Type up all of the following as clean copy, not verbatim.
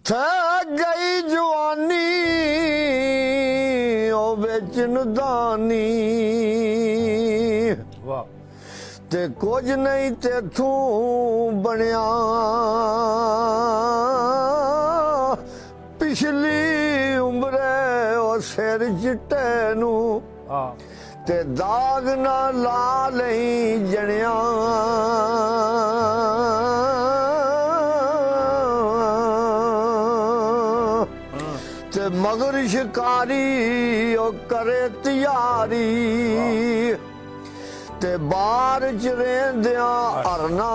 ਥੈ ਗਈ ਜਵਾਨੀ ਉਹ ਵੇਚਣ ਦਾਨੀ ਵਾਹ ਤੇ ਕੁਝ ਨਹੀਂ ਤੇਥੋਂ ਬਣਿਆ ਪਿਛਲੀ ਉਮਰੇ ਉਹ ਸਿਰ ਚਿੱਟੇ ਨੂੰ ਹਾਂ ਤੇ ਦਾਗ ਨਾ ਲਾ ਲਈ ਜਣਿਆ ਤੇ ਮਗਰ ਸ਼ਿਕਾਰੀ ਉਹ ਕਰੇ ਤਿਆਰੀ ਤੇ ਬਾਹਰ ਚ ਰਹਿੰਦਿਆਂ ਅਰਨਾ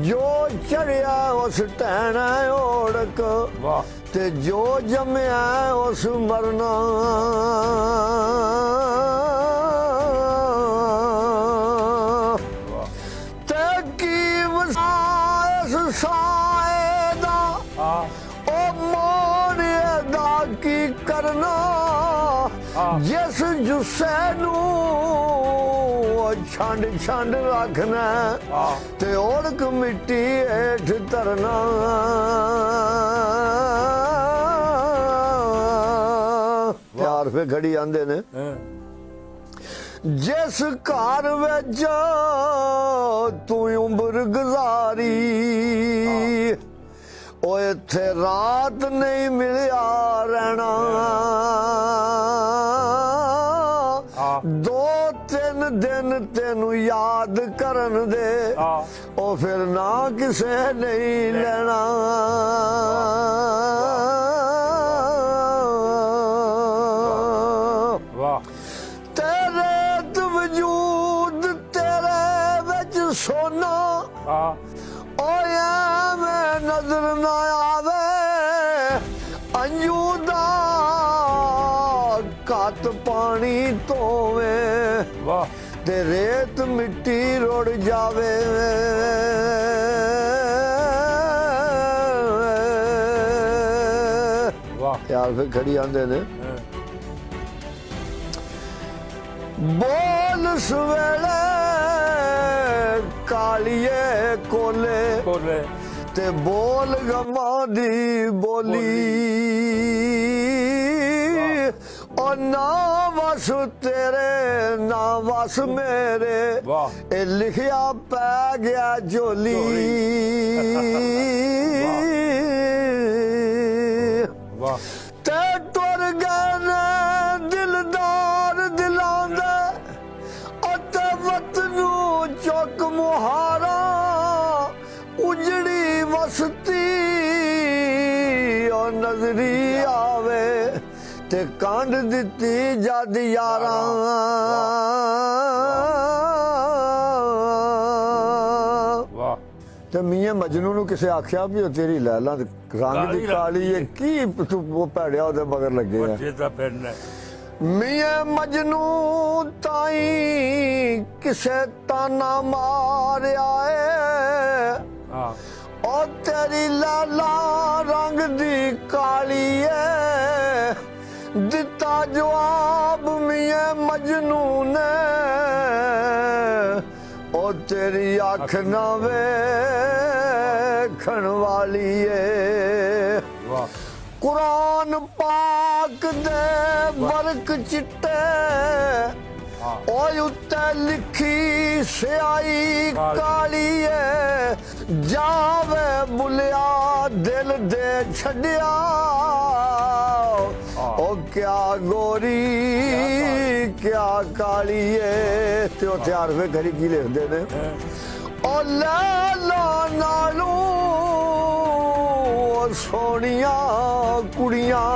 ਜੋ ਚੜਿਆ ਉਸ ਟਹਿਣਾ ਓੜਕ ਵਾਹ ਤੇ ਜੋ ਜੰਮਿਆ ਉਸ ਮਰਨਾ ਤੇ ਕੀ ਵਸਾਇਸ ਸਾਏ ਦਾ ਉਹ ਮੋੜੇ ਦਾ ਕੀ ਕਰਨਾ ਜਿਸ ਜੁੱਸੇ ਨੂੰ ਛੰਡ ਛੰਡ ਰੱਖਣਾ ਤੇ ਓੜਕ ਮਿੱਟੀ ਹੇਠ ਧਰਨਾ ਪਿਆਰ ਫੇ ਘੜੀ ਆਂਦੇ ਨੇ ਜਿਸ ਘਰ ਵਿੱਚ ਤੂੰ ਉਮਰ ਗੁਜ਼ਾਰੀ ਉਹ ਇੱਥੇ ਰਾਤ ਨਹੀਂ ਮਿਲਿਆ ਰਹਿਣਾ ਦੋ ਤਿੰਨ ਦਿਨ ਤੈਨੂੰ ਯਾਦ ਕਰਨ ਦੇ ਉਹ ਫਿਰ ਨਾ ਕਿਸੇ ਨਹੀਂ ਲੈਣਾ ਵਾਹ ਤੇਰੇ ਤੇ ਵਜੂਦ ਤੇਰੇ ਵਿੱਚ ਸੋਨਾ ਓਏ ਮੈਂ ਨਜ਼ਰ ਨਾ ਆਵੇ ਅੰਜੂ ਦਾ ਘੱਟ ਪਾਣੀ ਧੋਵੇ ਵਾਹ ਤੇ ਰੇਤ ਮਿੱਟੀ ਰੁੜ ਜਾਵੇ ਵਾਹ ਯਾਰ ਫਿਰ ਖੜੀ ਆਂਦੇ ਨੇ ਬੋਲ ਸਵੇਲੇ ਕਾਲੀਏ ਕੋਲੇ ਕੋਲੇ ਤੇ ਬੋਲ ਗਮਾਂ ਦੀ ਬੋਲੀ ਉਹ ਨਾ ਵਸ ਤੇਰੇ ਨਾ ਵਸ ਮੇਰੇ ਵਾਹ ਇਹ ਲਿਖਿਆ ਪੈ ਗਿਆ ਝੋਲੀ ਵਾਹ ਤੇ ਟੁਰ ਗਏ ਨੇ ਦਿਲਦਾਰ ਦਿਲਾਂ ਦੇ ਅਤੇ ਵਤਨ ਨੂੰ ਚੁੱਕ ਮੁਹਾਰਾ ਉਜੜੀ ਵਸਤੀ ਉਹ ਨਜ਼ਰੀ ਆਵੇ ਤੇ ਕੰਢ ਦਿੱਤੀ ਜਦ ਯਾਰਾਂ ਵਾਹ ਤੇ ਮੀਆਂ ਮਜਨੂ ਨੂੰ ਕਿਸੇ ਆਖਿਆ ਵੀ ਉਹ ਤੇਰੀ ਲੈਲਾ ਰੰਗ ਦੀ ਕਾਲੀ ਹੈ ਕੀ ਤੂੰ ਉਹ ਭੈੜਿਆ ਉਹਦੇ ਮਗਰ ਲੱਗੇ ਆ ਬੱਚੇ ਤਾਂ ਫਿਰਨਾ ਮੀਆਂ ਮਜਨੂ ਤਾਈ ਕਿਸੇ ਤਾਨਾ ਮਾਰਿਆ ਏ ਹਾਂ ਉਹ ਤੇਰੀ ਲਾਲਾ ਰੰਗ ਦੀ ਕਾਲੀ ਏ ਦਿੱਤਾ ਜਵਾਬ ਮੀਆਂ ਮਜਨੂ ਨੇ ਉਹ ਤੇਰੀ ਅੱਖ ਨਾ ਵੇਖਣ ਵਾਲੀ ਏ ਵਾਹ ਕੁਰਾਨ ਪਾਕ ਦੇ ਵਰਕ ਚਿੱਟੇ ਓਏ ਉੱਤੇ ਲਿਖੀ ਸਿਆਹੀ ਕਾਲੀ ਏ ਜਾਵੇ ਬੁਲਿਆ ਦਿਲ ਦੇ ਛੱਡਿਆ ਉਹ ਕਿਆ ਗੋਰੀ ਕਿਆ ਕਾਲੀ ਏ ਤੇ ਉਹ ਤਿਆਰ ਵੇ ਘੜੀ ਕੀ ਲਿਖਦੇ ਨੇ ਉਹ ਲੈ ਲਾ ਨਾਲੋਂ ਸੋਹਣੀਆਂ ਕੁੜੀਆਂ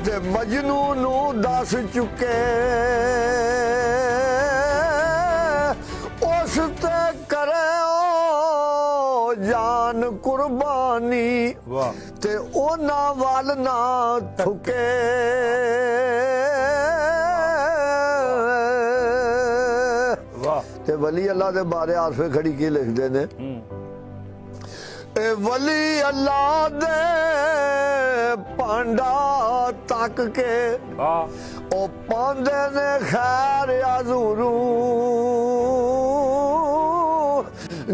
ਤੇ ਮਜਨੂ ਨੂੰ ਦੱਸ ਚੁੱਕੇ ਉਸ ਤੇ ਕਰੇ ਉਹ ਜਾਨ ਕੁਰਬਾਨੀ ਵਾਹ ਤੇ ਉਹਨਾਂ ਵੱਲ ਨਾ ਥੁਕੇ ਵਾਹ ਤੇ ਵਲੀ ਅੱਲਾ ਦੇ ਬਾਰੇ ਆਸਫੇ ਖੜੀ ਕੀ ਲਿਖਦੇ ਨੇ ਇਹ ਵਲੀ ਅੱਲਾ ਦੇ ਪਾਂਡਾ ਤੱਕ ਕੇ ਉਹ ਪਾਉਂਦੇ ਨੇ ਖੈਰ ਹਜ਼ੂਰੂ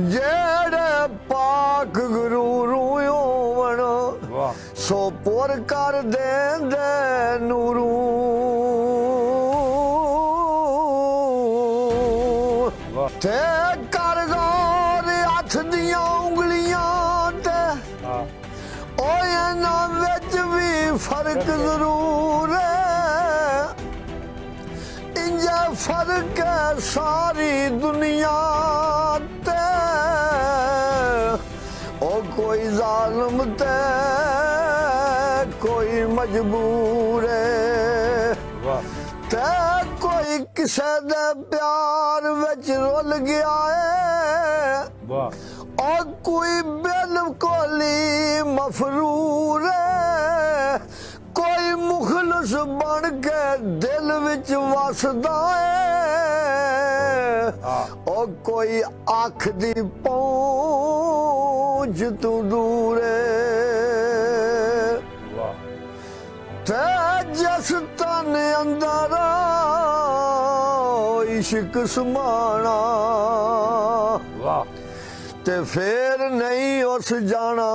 ਜੇ ਪੁਰ ਕਰ ਦੇਂਦੇ ਨੂਰੂ ਵਾਹ ਤੇ ਕਰ ਗੌਰ ਹੱਥ ਦੀਆਂ ਉਂਗਲੀਆਂ ਤੇ ਹਾਂ ਓਏ ਇਹਨਾਂ ਵਿੱਚ ਵੀ ਫਰਕ ਜ਼ਰੂਰ ਹੈ ਇੰਜਾ ਫਰਕ ਹੈ ਸਾਰੀ ਦੁਨੀਆ ਤੇ ਉਹ ਕੋਈ ਜ਼ਾਲਮ ਤੇ ਕੋਈ ਮਜਬੂਰ ਹੈ ਵਾਹ ਤੇ ਕੋਈ ਕਿਸੇ ਦੇ ਪਿਆਰ ਵਿੱਚ ਰੁੱਲ ਗਿਆ ਹੈ ਵਾਹ और कोई बिल्कुल ही मफरूर है कोई मुखलस बन के दिल विच वसदा है और कोई अख दी पहुंच तू दूर है वाह ते जिस तन अंदर इश्क समाना वाह ते फिर नहीं उस जाना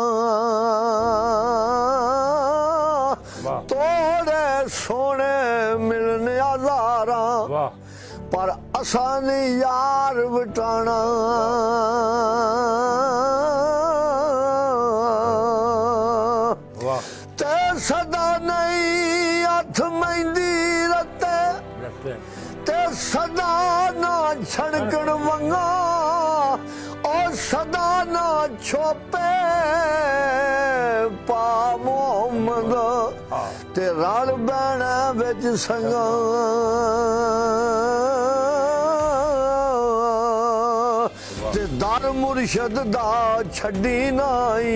वाह तोड़े सोने मिलने हजारा वाह पर असानी यार बटाना वाह ते सदा नहीं हथ मेहंदी रते रखते ते सदा ना छड़कण वंगा और सदा ना छोपे पा मोहम्मद ते रल बैणा विच संगा ते दर मुर्शद दा छड्डी नाई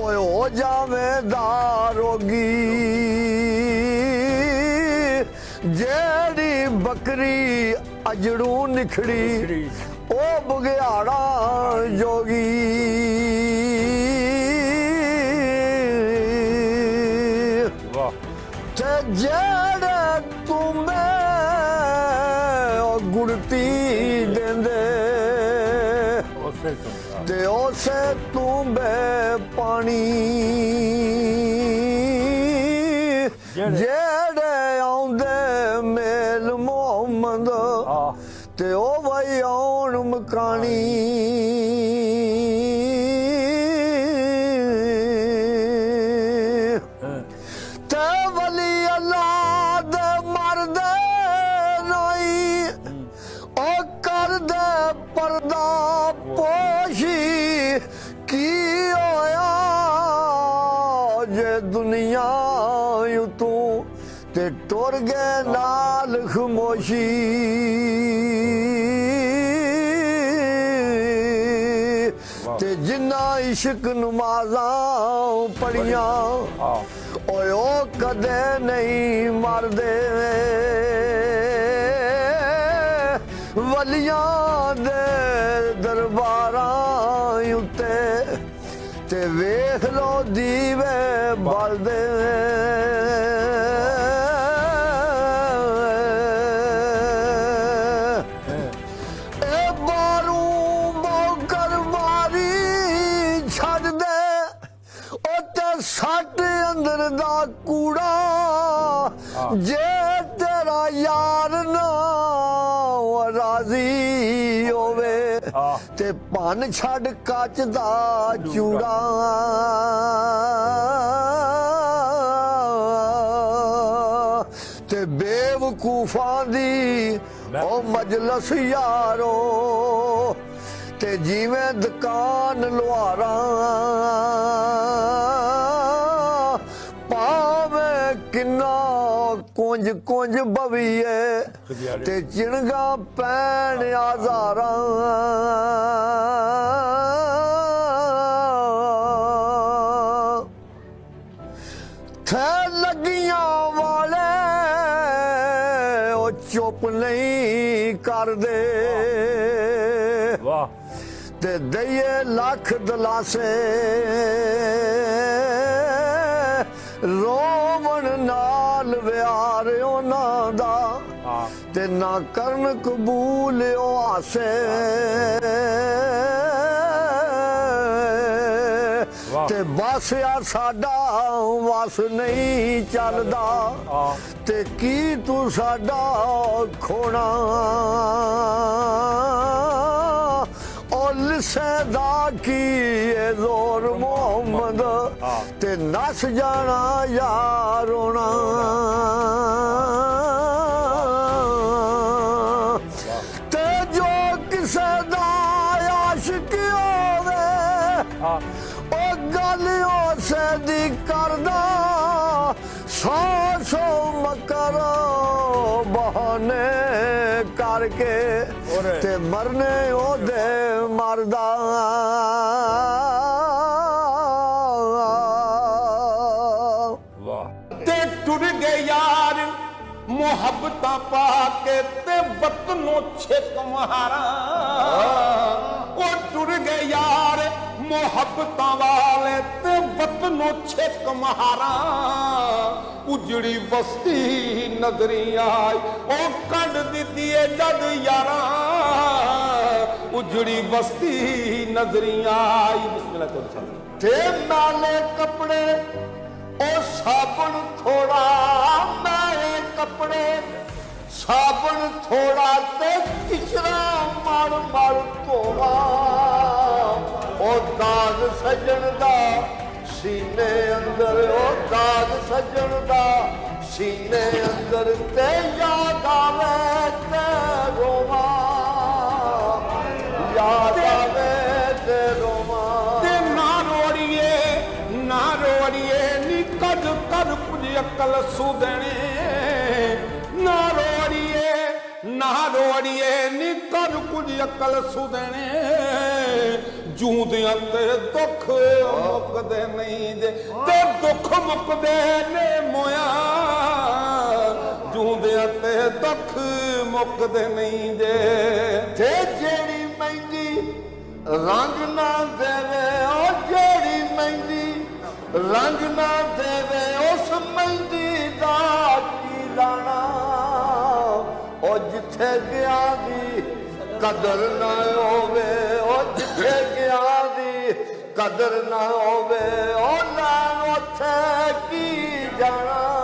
ओए हो जावे दारोगी जेड़ी बकरी अजड़ू निखड़ी ओ बुगियाड़ा जोगी वाह ते जेड़े तुम्हें ओ गुड़ती देंदे उसे सुन ते उसे तुम्बे पानी जेड़े आउंदे मेल मोहम्मद ते ओ वही आउन मकानी ते वली अल्लाह दे मरदे नहीं ओ कर दे पर्दा पोशी की होया जे दुनिया यू तू ते टुर गए नाल खमोशी ते जिन्ना इश्क नमाज़ां पढ़ियां ओए ओ कदे नहीं मरदे वलियां दे दरबारां उत्ते ते वेख लो दीवे बलदे ए बारू मौकर मारी छड़ दे ओ ते सट अंदर दा कूड़ा जे तेरा यार ना राजी होवे ते भन छड़ कच दा चूड़ा ते बेवकूफां दी ओ मजलस यारो ते जिवें दुकान लुहारा पावे किन्ना कुंज कुंज बवीए ते चिणगा पैण हजारा थे लगियां वाले ओ चुप नहीं कर दे वाह ते दइए लख दलासे रोवण नाल व्यार ਉਹਨਾਂ ਦਾ ਤੇ ਨਾ ਕਰਨ ਕਬੂਲ ਉਹ ਆਸੇ ਤੇ ਬਸ ਆ ਸਾਡਾ ਵਸ ਨਹੀਂ ਚੱਲਦਾ ਤੇ ਕੀ ਤੂੰ ਸਾਡਾ ਖੋਣਾ ਲਿਸਦਾ ਕੀ ਇਹ ਜ਼ੋਰ ਮੁਹੰਮਦ ਤੇ ਨਸ ਜਾਣਾ ਯਾਰੋਣਾ ਤੇ ਜੋ ਕਿਸੇ ਦਾ ਆਸ਼ਿਕ ਹੋਵੇ ਉਹ ਗੱਲ ਉਸੇ ਦੀ ਕਰਦਾ ਸੌ ਮਕਰ ਬਹਾਨੇ ਕਰਕੇ ਤੇ ਮਰਨੇ ਉਹਦੇ ਮਰਦਾ ਤੇ ਟੁੱਟ ਗਏ ਯਾਰ ਮੁਹੱਬਤਾਂ ਪਾ ਕੇ ਤੇ ਵਤਨੋਂ ਛਿਕ ਮਾਰਾ ਉਹ ਟੁੱਟ ਗਏ ਯਾਰ ਮੁਹੱਬਤਾਂ ਵਾਲੇ ਤੇ ਵਤਨੋਂ ਛਿਕ ਮਾਰਾ ਉਜੜੀ ਬਸਤੀ ਨਜ਼ਰੀ ਆਈ ਉਹ ਕੱਢ ਦਿੱਤੀ ਏ ਜਦ ਯਾਰਾਂ ਉਜੜੀ ਬਸਤੀ ਨਜ਼ਰੀ ਆਈ ਬਿਸਮਿਲ੍ਲਾ ਤੇ ਨਾਲੇ ਕੱਪੜੇ ਉਹ ਸਾਬਣ ਥੋੜਾ ਨਾਲੇ ਕੱਪੜੇ ਸਾਬਣ ਥੋੜਾ ਤੇ ਕਿਸ਼ਰਾ ਮੜ ਮੜ ਧੋਵਾ ਉਹ ਦਾਗ ਸੱਜਣ ਦਾ ਸੀਨੇ ਅੰਦਰ ਉਹ ਦਾਗ ਸੱਜਣ ਦਾ ਸੀਨੇ ਅੰਦਰ ਤੇ ਯਾਦ ਆਵੇ ਤੇ ਰੋਵਾ ਯਾਦ ਆਵੇ ਤੇ ਰੋਵਾ ਤੇ ਨਾ ਰੋੜੀਏ ਨੀ ਕਦ ਕਦ ਕੁਝ ਅਕਲ ਸੁਦਣੇ ਨਾ ਰੋੜੀਏ ਨੀ ਕਦ ਕੁਝ ਅਕਲ ਸੁਦਣੇ ਜੂਦਿਆਂ ਤੇ ਦੁੱਖ ਮੁੱਕਦੇ ਨਹੀਂ ਦੇ ਤੇ ਦੁੱਖ ਮੁੱਕਦੇ ਨੇ ਮੋਇਆ ਜੂਦਿਆਂ ਤੇ ਦੁੱਖ ਮੁੱਕਦੇ ਨਹੀਂ ਦੇ ਤੇ ਜਿਹੜੀ ਮਹਿੰਦੀ ਰੰਗ ਨਾ ਦੇਵੇ ਉਹ ਜਿਹੜੀ ਮਹਿੰਦੀ ਰੰਗ ਨਾ ਦੇਵੇ ਉਸ ਮਹਿੰਦੀ ਦਾ ਕੀ ਲਾਣਾ ਉਹ ਜਿੱਥੇ ਗਿਆ ਦੀ ਕਦਰ ਨਾ ਹੋਵੇ ਉਹ ਜਿੱਥੇ ਗਿਆ ਦੀ ਕਦਰ ਨਾ ਹੋਵੇ ਉਹ ਲੈਣ ਉੱਥੇ ਕੀ ਜਾਣਾ